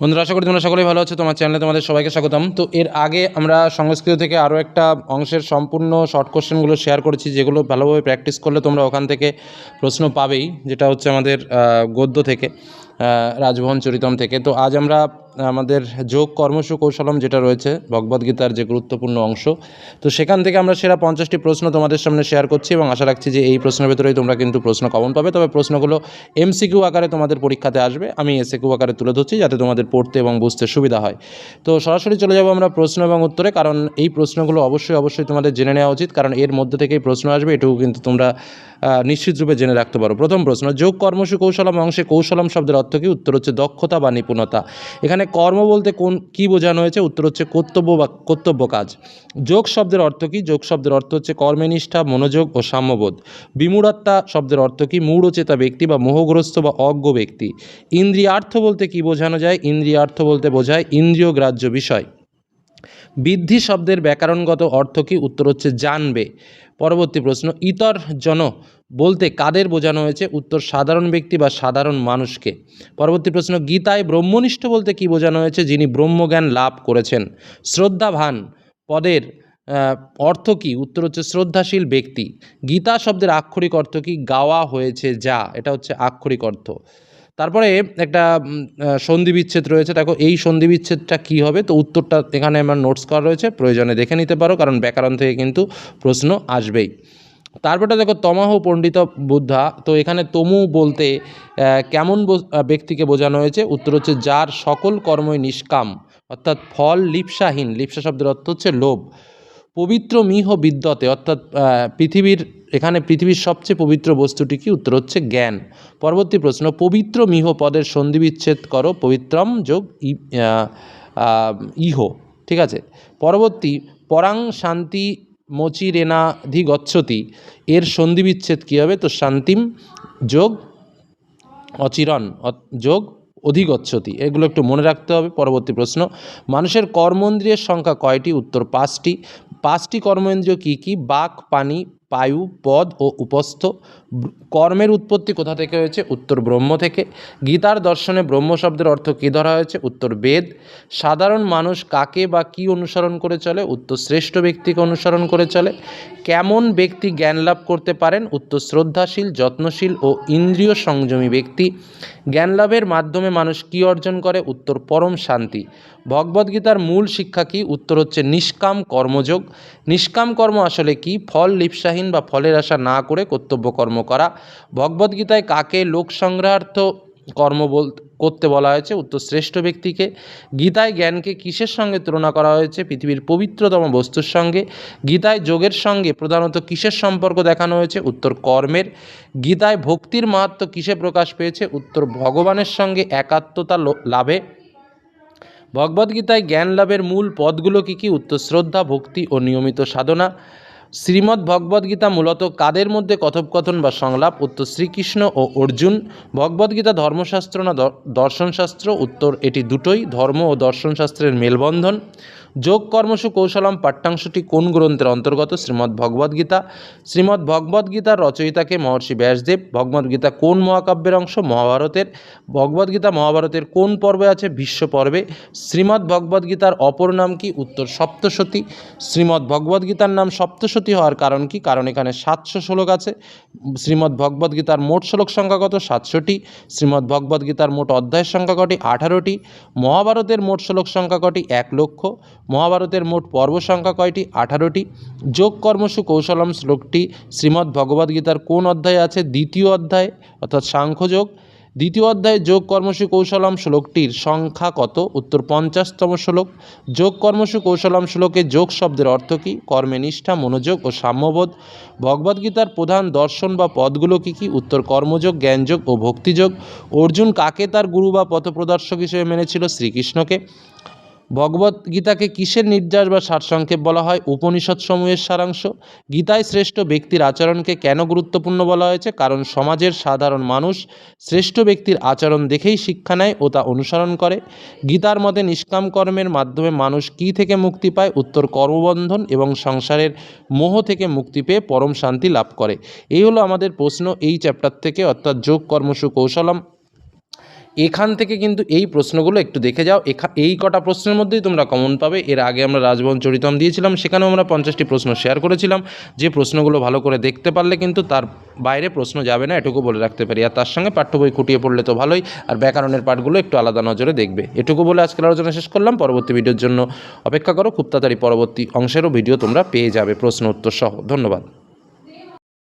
বন্ধুরা, আশা করি তোমরা সকলেই ভালো আছো। তোমার চ্যানেলে তোমাদের সবাইকে স্বাগতম। তো এর আগে আমরা সংস্কৃত থেকে আরও একটা অংশের সম্পূর্ণ শর্ট কোশ্চেনগুলো শেয়ার করেছি, যেগুলো ভালোভাবে প্র্যাকটিস করলে তোমরা ওখান থেকে প্রশ্ন পাবেই, যেটা হচ্ছে আমাদের গদ্য থেকে, রাজভবন চরিতম থেকে। তো আজ আমরা আমাদের যোগ কর্মসু কৌশলম যেটা রয়েছে ভগবদ্গীতার যে গুরুত্বপূর্ণ অংশ, তো সেখান থেকে আমরা সেরা 50টি প্রশ্ন তোমাদের সামনে শেয়ার করছি এবং আশা রাখছি যে এই প্রশ্নের ভেতরেই তোমরা কিন্তু প্রশ্ন কমন পাবে। তবে প্রশ্নগুলো এমসিকিউ আকারে তোমাদের পরীক্ষাতে আসবে, আমি এসএকিউ আকারে তুলে ধরছি যাতে তোমাদের পড়তে এবং বুঝতে সুবিধা হয়। তো সরাসরি চলে যাব আমরা প্রশ্ন এবং উত্তরে, কারণ এই প্রশ্নগুলো অবশ্যই তোমাদের জেনে নেওয়া উচিত, কারণ এর মধ্যে থেকেই প্রশ্ন আসবে, এটুকু কিন্তু তোমরা নিশ্চিত রূপে জেনে রাখতে পারো। প্রথম প্রশ্ন, যোগ কর্মসু কৌশলম অংশে কৌশলম শব্দের অর্থ কী? উত্তর হচ্ছে দক্ষতা বা নিপুণতা। এখানে কর্ম বলতে কী বোঝানো হয়েছে? উত্তর হচ্ছে কর্তব্য বা কর্তব্য কাজ। যোগ শব্দের অর্থ কী? যোগ শব্দের অর্থ হচ্ছে কর্মনিষ্ঠা, মনোযোগ ও সাম্যবোধ। বিমূঢ়াত্মা শব্দের অর্থ কী? মূঢ়চেতা ব্যক্তি বা মোহগ্রস্ত বা অজ্ঞ ব্যক্তি। ইন্দ্রিয়ার্থ বলতে কী বোঝানো যায়? ইন্দ্রিয়ার্থ বলতে বোঝায় ইন্দ্রিয় গ্রাহ্য বিষয়। বৃদ্ধি শব্দের ব্যাকরণগত অর্থ কী? উত্তর হচ্ছে জানবে। পরবর্তী প্রশ্ন, ইতর জন বলতে কাদের বোঝানো হয়েছে? উত্তর সাধারণ ব্যক্তি বা সাধারণ মানুষকে। পরবর্তী প্রশ্ন, গীতায় ব্রহ্মনিষ্ঠ বলতে কী বোঝানো হয়েছে? যিনি ব্রহ্মজ্ঞান লাভ করেছেন। শ্রদ্ধাভান পদের অর্থ কী? উত্তর হচ্ছে শ্রদ্ধাশীল ব্যক্তি। গীতা শব্দের আক্ষরিক অর্থ কী? গাওয়া হয়েছে যা, এটা হচ্ছে আক্ষরিক অর্থ। তারপরে একটা সন্ধি বিচ্ছেদ রয়েছে, দেখো এই সন্ধি বিচ্ছেদটা কী হবে? তো উত্তরটা এখানে আমার নোটস করা রয়েছে, প্রয়োজনে দেখে নিতে পারো, কারণ ব্যাকরণ থেকে কিন্তু প্রশ্ন আসবেই। তারপরটা দেখো, তমাহ পণ্ডিত বুদ্ধা। তো এখানে তমু বলতে কেমন ব্যক্তিকে বোঝানো হয়েছে? উত্তর হচ্ছে যার সকল কর্মই নিষ্কাম, অর্থাৎ ফল লিপ্সাহীন। লিপ্সা শব্দের অর্থ হচ্ছে লোভ। পবিত্র মিহ বিদ্যতে, অর্থাৎ পৃথিবীর সবচেয়ে পবিত্র বস্তুটি কি? উত্তর হচ্ছে জ্ঞান। পরবর্তী প্রশ্ন, পবিত্র মিহ পদের সন্ধি বিচ্ছেদ করো। পবিত্রম যোগ ইহ, ঠিক আছে। পরবর্তী, পরাং শান্তি মোচিরেনাধিগচ্ছতি, এর সন্ধি বিচ্ছেদ কী হবে? তো শান্তিম যোগ অচিরণ যোগ অধিগচ্ছতি, এগুলো একটু মনে রাখতে হবে। পরবর্তী প্রশ্ন, মানুষের কর্মেন্দ্রিয়ের সংখ্যা কয়টি? উত্তর 5টি। 5টি কর্মেন্দ্রিয় কী কী? বাক, পানি, পায়ু, পদ ও উপস্থ। কর্মের উৎপত্তি কোথা থেকে হয়েছে? উত্তর ব্রহ্ম থেকে। গীতার দর্শনে ব্রহ্ম শব্দের অর্থ কী ধরা হয়েছে? উত্তর বেদ। সাধারণ মানুষ কাকে বা কী অনুসরণ করে চলে? উত্তর শ্রেষ্ঠ ব্যক্তিকে অনুসরণ করে চলে। কেমন ব্যক্তি জ্ঞান লাভ করতে পারেন? উত্তর শ্রদ্ধাশীল, যত্নশীল ও ইন্দ্রিয় সংযমী ব্যক্তি। জ্ঞান লাভের মাধ্যমে মানুষ কী অর্জন করে? উত্তর পরম শান্তি। ভগবদ্গীতার মূল শিক্ষা কী? উত্তর হচ্ছে নিষ্কাম কর্মযোগ। নিষ্কাম কর্ম আসলে কি? ফল লিপ্সাহীন বা ফলের আশা না করে কর্তব্য কর্ম করা। ভগবদ্গীতায় কাকে লোক সংগ্রহার্থ কর্ম করতে বলা হয়েছে? উত্তর শ্রেষ্ঠ ব্যক্তিকে। গীতায় জ্ঞানকে কিসের সঙ্গে তুলনা করা হয়েছে? পৃথিবীর পবিত্রতম বস্তুর সঙ্গে। গীতায় যোগের সঙ্গে প্রধানত কিসের সম্পর্ক দেখানো হয়েছে? উত্তর কর্মের। গীতায় ভক্তির মাহাত্ম্য কিসে প্রকাশ পেয়েছে? উত্তর ভগবানের সঙ্গে একাত্মতা লাভে। ভগবদ্গীতায় জ্ঞান লাভের মূল পদগুলো কী কী? উত্তর শ্রদ্ধা, ভক্তি ও নিয়মিত সাধনা। শ্রীমদ্ ভগবদ্গীতা মূলত কাদের মধ্যে কথোপকথন বা সংলাপ? উত্তর শ্রীকৃষ্ণ ও অর্জুন। ভগবদ্গীতা ধর্মশাস্ত্র না দর্শনশাস্ত্র? উত্তর এটি দুটোই, ধর্ম ও দর্শনশাস্ত্রের মেলবন্ধন। যোগ কর্মসু কৌশলম পাঠ্যাংশটি কোন গ্রন্থের অন্তর্গত? শ্রীমদ্ ভগবদ্গীতা। শ্রীমদ্ ভগবদ্গীতার রচয়িতাকে? মহর্ষি ব্যাসদেব। ভগবদ্গীতা কোন মহাকাব্যের অংশ? মহাভারতের। ভগবদ্গীতা মহাভারতের কোন পর্বে আছে? ভীষ্ম পর্বে। শ্রীমদ্ ভগবদ্গীতার অপর নাম কি? উত্তর সপ্তশতী। শ্রীমদ্ ভগবদ্গীতার নাম সপ্তশতী হওয়ার কারণ কি? কারণ এখানে 700 শ্লোক আছে। শ্রীমদ্ ভগবদ্গীতার মোট শ্লোক সংখ্যা কত? 700টি। শ্রীমদ্ ভগবদ্গীতার মোট অধ্যায়ের সংখ্যা কটি? 18টি। মহাভারতের মোট শ্লোক সংখ্যা কটি? 1 লক্ষ। মহাভারতের মোট পর্ব সংখ্যা কয়টি? 18টি। যোগ কর্মসু কৌশলম শ্লোকটি শ্রীমদ্ ভগবদ্গীতার কোন অধ্যায়ে আছে? দ্বিতীয় অধ্যায়ে, অর্থাৎ সাংখ্যযোগ। দ্বিতীয় অধ্যায়ে যোগ কর্মসু কৌশলম শ্লোকটির সংখ্যা কত? উত্তর 50তম শ্লোক। যোগ কর্মসু কৌশলম শ্লোকে যোগ শব্দের অর্থ কী? কর্মে নিষ্ঠা, মনোযোগ ও সাম্যবোধ। ভগবদ্গীতার প্রধান দর্শন বা পদগুলো কী কী? উত্তর কর্মযোগ, জ্ঞানযোগ ও ভক্তিযোগ। অর্জুন কাকে তার গুরু বা পথপ্রদর্শক হিসেবে মেনেছিল? শ্রীকৃষ্ণকে। ভগবদ্গীতাকে কিসের নির্যাস বা সারসংক্ষেপ বলা হয়? উপনিষদ সমূহের সারাংশ। গীতায় শ্রেষ্ঠ ব্যক্তির আচরণকে কেন গুরুত্বপূর্ণ বলা হয়েছে? কারণ সমাজের সাধারণ মানুষ শ্রেষ্ঠ ব্যক্তির আচরণ দেখেই শিক্ষা নেয় ও তা অনুসরণ করে। গীতার মতে নিষ্কাম কর্মের মাধ্যমে মানুষ কী থেকে মুক্তি পায়? উত্তর কর্মবন্ধন এবং সংসারের মোহ থেকে মুক্তি পেয়ে পরম শান্তি লাভ করে। এই হলো আমাদের প্রশ্ন এই চ্যাপ্টার থেকে, অর্থাৎ যোগ কর্মসু কৌশলম। এখান থেকে কিন্তু এই প্রশ্নগুলো একটু দেখে যাও, এই কটা প্রশ্নের মধ্যেই তোমরা কমন পাবে। এর আগে আমরা রাজভবন চরিতম দিয়েছিলাম, সেখানেও আমরা 50টি প্রশ্ন শেয়ার করেছিলাম, যে প্রশ্নগুলো ভালো করে দেখতে পারলে কিন্তু তার বাইরে প্রশ্ন যাবে না, এটুকু বলে রাখতে পারি। আর তার সঙ্গে পাঠ্য বই খুঁটিয়ে পড়লে তো ভালোই, আর ব্যাকরণের পাঠগুলো একটু আলাদা নজরে দেখবে। এটুকু বলে আজকের আলোচনা শেষ করলাম। পরবর্তী ভিডিওর জন্য অপেক্ষা করো, খুব তাড়াতাড়ি পরবর্তী অংশেরও ভিডিও তোমরা পেয়ে যাবে প্রশ্ন উত্তর সহ। ধন্যবাদ।